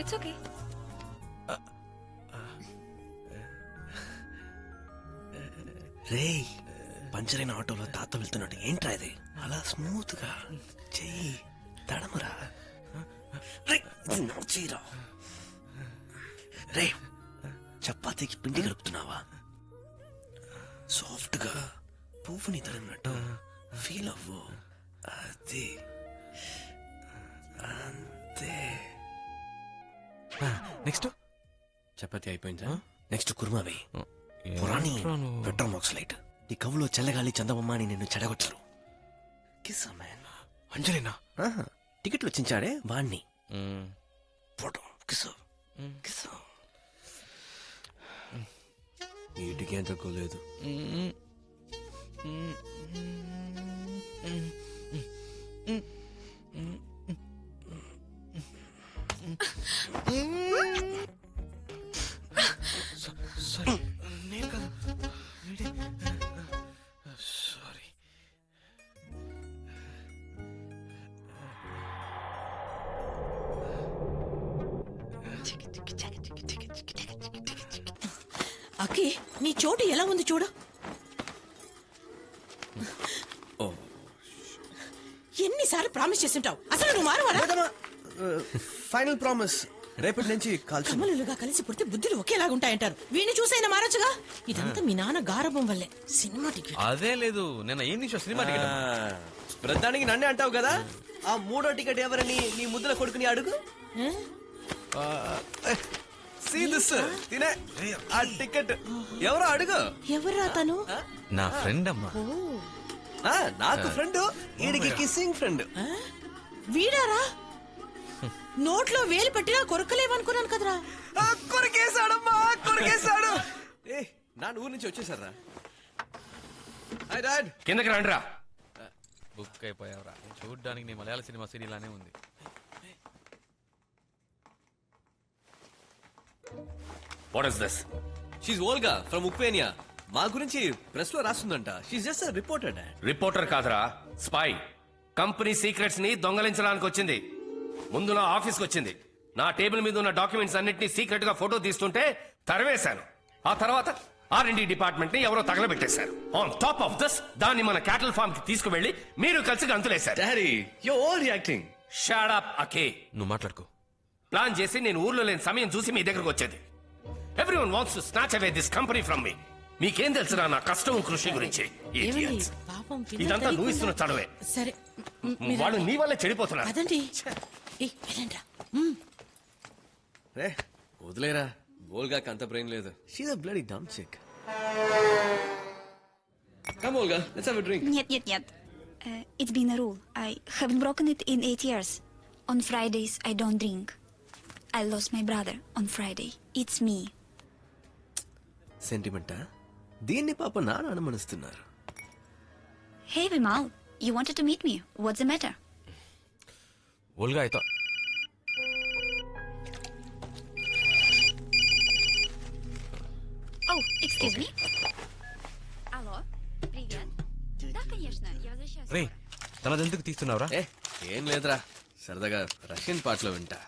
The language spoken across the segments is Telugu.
It's okay. రేయ్, పంచరైన ఆటోలో తాత వెళ్తున్నాడు. ఏంట్రా ఇది అలా స్మూత్ గా చెయ్యి తడమరా. చీరా రే, చపాతీకి పిండి కలుపుతున్నావా? సాఫ్ట్ గా పువ్వుని తడినట్టు ఫీల్ అవ్వు. అది అంతే. నెక్స్ట్ చపాతీ అయిపోయిందా? నెక్స్ట్ కుర్మావి. పురాణి పెట్రోమాక్సలైట్. నీ కవులో చల్లగాలి చందమామ అని నిన్ను చెడగొట్టరు. Kiss man. అంజలినా? టికెట్లు వచ్చించాడే వాణ్ణి. Photo kiss kiss. వీటికి ఏం తక్కువ లేదు. సారీ, నేను కాదు. సారీ. అక్కి, నీ చోటు ఎలా ఉంది చూడు. ఎన్నిసార్లు ప్రామిస్ చేస్తుంటావు? అసలు నువ్వు మారవారా? Final promise. రేపటి నుంచి కమలులుగా కలిసి పుడితే బుద్ధులు ఒకేలాగుంటాయంటారు. వీడిని చూసైనా మారొచ్చుగా. ఇదంతా మీ నాన్న గారభం వల్లే. సినిమా టికెట్ అదే లేదు, నేను ఏం నిమిషం సినిమా టికెట్. ప్రధానికి నన్నే అంటావు కదా. ఆ మూడో టికెట్ ఎవరని నీ ముద్దుల కొడుకుని అడుగు. తినే ఆ టికెట్ ఎవరో అడుగు. ఎవరా తను? నా ఫ్రెండ్ అమ్మా. నాకు ఫ్రెండ్, వీడికి కిస్సింగ్ ఫ్రెండ్. వీడారా? నోట్లో వేలు పెట్టినా కొరకలేవనుకున్నాను కదరా. కొరికేశాడమ్మా, కొరికేశాడు. నా ఊరు నుంచి వచ్చేసారా? కిందకి రండిరా. బుక్ అయిపోయావరా. చూడ్డానికి నీ మలయాళ సినిమా సీరియల్లానే ఉంది. What is this? She's Olga from Ukraine. మా గురించి ప్రెస్ లో రాస్తుందంట. She's just reporter. రిపోర్టర్ కాదురా, స్పై. కంపెనీ సీక్రెట్స్ ని దొంగలించడానికి వచ్చింది. ముందు నా ఆఫీస్కి వచ్చింది. నా టేబుల్ మీద ఉన్న డాక్యుమెంట్స్ అన్నింటినీ సీక్రెట్ గా ఫోటో తీస్తుంటే తరివేశాను. ఆ తర్వాత R&D డిపార్ట్మెంట్ ని ఎవరో తగలబెట్టేశారు. ఆన్ టాప్ ఆఫ్ దిస్ దాన్ని మన క్యాటల్ ఫార్మ్ కి తీసుకువెళ్లి మీరు కలిసి గంతులేశారు. Daddy, you over reacting. Shut up okay. నువ్వు మాట్లాడుకో. ప్లాన్ చేసి నేను ఊర్లో లేని సమయం చూసి మీ దగ్గరకు వచ్చేది. Everyone wants to snatch away this company from మీ. మీకేం తెలుసురా నా కష్టం కృషి గురించి? ఏమండి, పాపం పిల్ల ఇదంతా నువ్వు ఇస్తున్న చడవే. సరే, వాళ్ళు నీ వల్లే చెడిపోతున్నారు. అదండి. వెళ్ళండ్రా. రే వదిలేరా, ఓల్గాకి అంత బ్రెయిన్ లేదు. She's a bloody dumb chick. Come Olga, let's have a drink. Нет. It's been a rule. I haven't broken it in 8 years. On Fridays, I don't drink. I lost my brother on Friday. It's me. సెంటిమెంటా? దీన్ని పాప నాన్న అనుమానిస్తున్నారు. Hey, Vimal. You wanted to meet me. What's the matter? Olga అయితే Oh, excuse me. Алло, привет. Да, конечно, я возвращаюсь. రే, తనదెందుకు తీస్తున్నావురా? ఏం లేదురా, సరదాగా రష్యన్ పాటలో వింటా.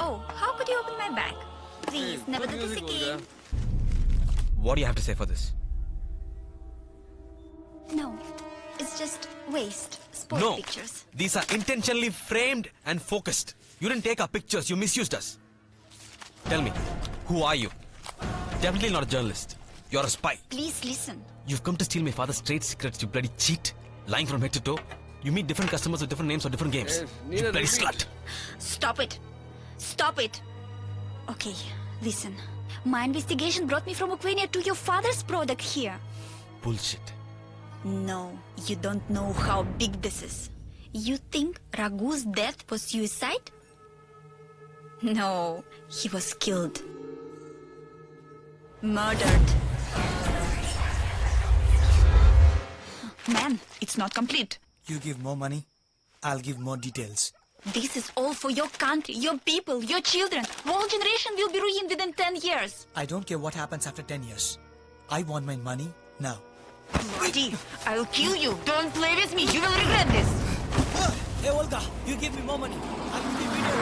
Oh, how could you open my bag? Please, never do this again. What do you have to say for this? No, it's just waste. Sport No, pictures. these are intentionally framed and focused. You didn't take our pictures, you misused us. Tell me, who are you? Definitely not a journalist. You're a spy. Please listen. You've come to steal my father's trade secrets, you bloody cheat. Lying from head to toe. You meet different customers with different names or different games. You bloody slut. Stop it. Stop it. Okay, listen. My investigation brought me from Ukraine to your father's product here. Bullshit. No, you don't know how big this is. You think Raghu's death was suicide? No, he was killed. Murdered. Ma'am, it's not complete. You give more money, I'll give more details. This is all for your country, your people, your children. Whole generation will be ruined within 10 years. I don't care what happens after 10 years. I want my money now. Bloody, I'll kill you. Don't play with me. You will regret this. Hey Olga, you give me more money. I'll give you video.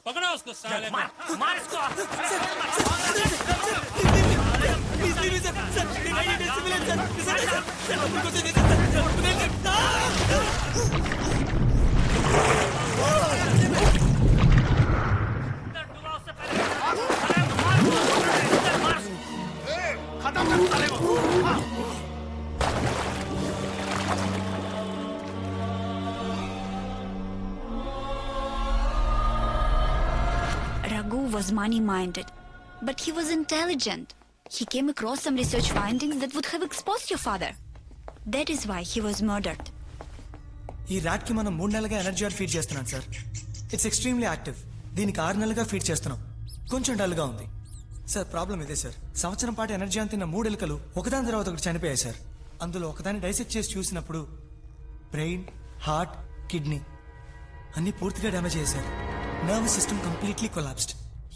पकड़ो उसको साले को मार इसको Please leave me, sir. Sir, United States civilian, sir. Sir, because it is, खत्म कर साले को Raghu was money-minded, but he was intelligent. He came across some research findings that would have exposed your father. That is why he was murdered. ఈ ర్యాట్ కి మనం 3 నెలలుగా ఎనర్జీ ఆర్ ఫీడ్ చేస్తున్నాం సార్. It's extremely active. దీనికి 6 నెలలుగా ఫీడ్ చేస్తున్నాం. కొంచెం డల్ గా ఉంది సార్. ప్రాబ్లం ఇదే సార్. సంవత్సరం పాటు ఎనర్జీ అంతిన 3 ఎలుకలు ఒకదాని తర్వాత ఒకటి చనిపోయాయి సార్. అందులో ఒకదాన్ని డైసెక్ట్ చేసి చూసినప్పుడు బ్రెయిన్, హార్ట్, కిడ్నీ అన్ని పూర్తిగా డ్యామేజ్ అయ్యాయి sir. Nervous system completely collapsed.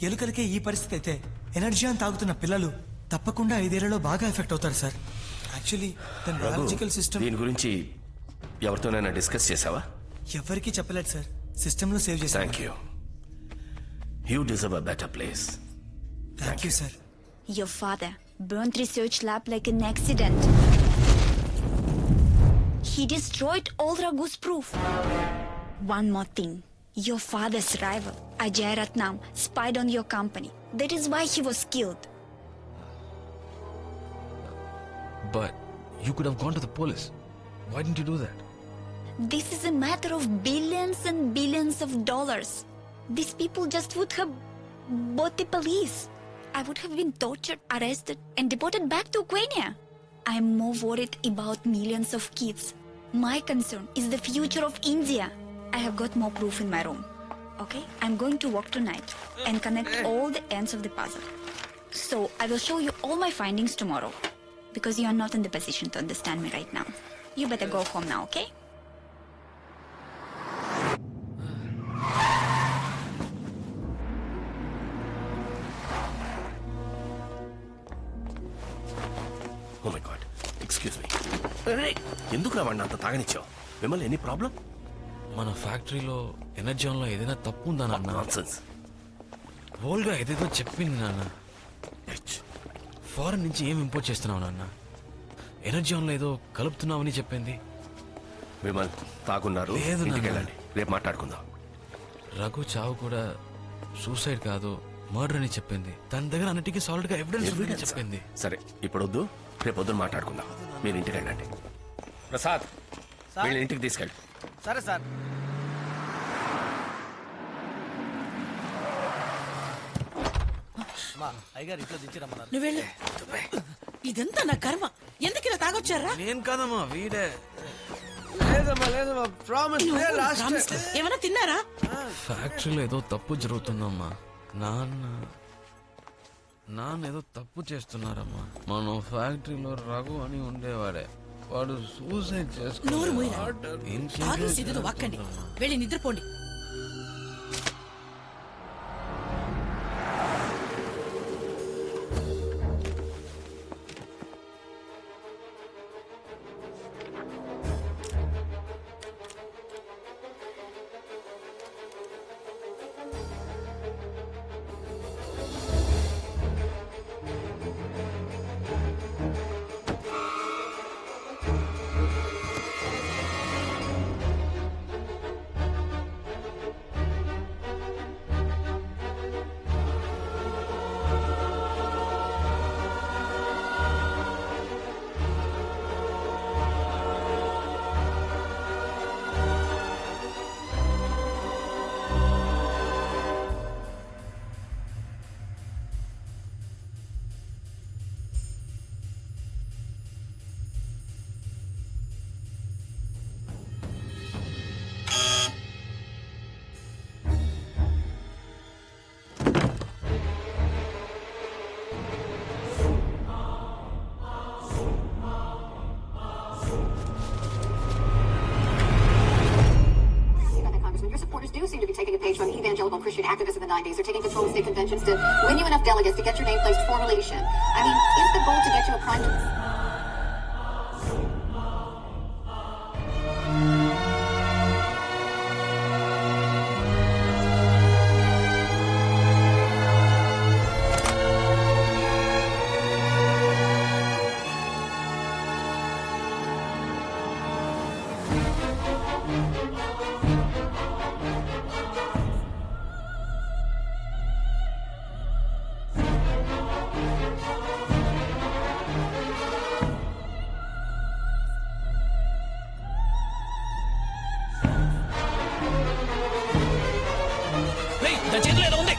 ఎలుకలకే ఈ పరిస్థితి అయితే ఎనర్జీ అని తాగుతున్న పిల్లలు తప్పకుండా 5 ఏళ్లలో బాగా ఎఫెక్ట్ అవుతారు సార్. యాక్చువల్లీ దాని బయాలజికల్ సిస్టమ్ దీని గురించి ఎవరితోనైనా డిస్కస్ చేసావా? ఎవరికీ చెప్పలేదు సార్. సిస్టంలో సేవ్ చేశాను. Thank you. You deserve a better place. Thank you sir. Your father burnt research lab like an accident. He destroyed all Raghu's proof. One more thing. Your father's rival, Ajay Ratnam, spied on your company. That is why he was killed. But you could have gone to the police. Why didn't you do that? This is a matter of billions and billions of dollars. These people just would have bought the police. I would have been tortured, arrested, and deported back to Ukraine. I'm more worried about millions of kids. My concern is the future of India. I have got more proof in my room. Okay? I'm going to work tonight and connect all the ends of the puzzle. So I will show you all my findings tomorrow. Because you are not in the position to understand me right now. You better go home now, okay? Oh my God, excuse me. ఎందుకు రావండి అంత తాగనిచ్చావు? మిమ్మల్ని ఎనీ ప్రాబ్లం? మన ఫ్యాక్టరీలో ఎనర్జీలో ఏదైనా తప్పు ఉందా నాన్న? నాన్సెన్స్. హోల్గా ఏదేదో చెప్పింది నాన్న. ఫారెన్ నుంచి ఏం ఇంపోర్ట్ చేస్తున్నావు నాన్న? ఎనర్జీలో ఏదో కలుపుతున్నావని చెప్పింది. విమల్ తాగున్నారు, లేదు నాన్న. ఇంటికి వెళ్ళండి, రేపు మాట్లాడుకుందాం. రఘు చావు కూడా సూసైడ్ కాదు, మర్డర్ అని చెప్పింది. తన దగ్గర అన్నిటికీ సాలిడ్ గా ఎవిడెన్స్ ఉందని చెప్పింది. సరే, ఇప్పుడు వద్దు, రేపు పొద్దున మాట్లాడుకుందాం. మీరు ఇంటికి వెళ్ళండి. ప్రసాద్, వీళ్ళని ఇంటికి తీసుకెళ్ళి. సరే సార్. నువ్వు వెళ్ళు. ఇదంతా నా కర్మ. ఎందుకు ఇలా తాగొచ్చారా? నేను కాదమ్మా, వీడే. ఏమన్నా తిన్నారా? ఫ్యాక్టరీలో ఏదో తప్పు జరుగుతుందమ్మా. నాన్న ఏదో తప్పు చేస్తున్నారమ్మా. మన ఫ్యాక్టరీలో రఘు అని ఉండేవాడే, వాడు సూసైడ్ నోరు మూయరా. చేసుకున్నాడు. తాగి సిద్ధు వాక్కండి. వెళ్ళి నిద్రపోండి. associate activists in the 90s are taking control of state conventions to win you enough delegates to get your name placed formally to ship. I mean, is the goal to get you a prime... దాని చేతిలో ఏదో ఉంది.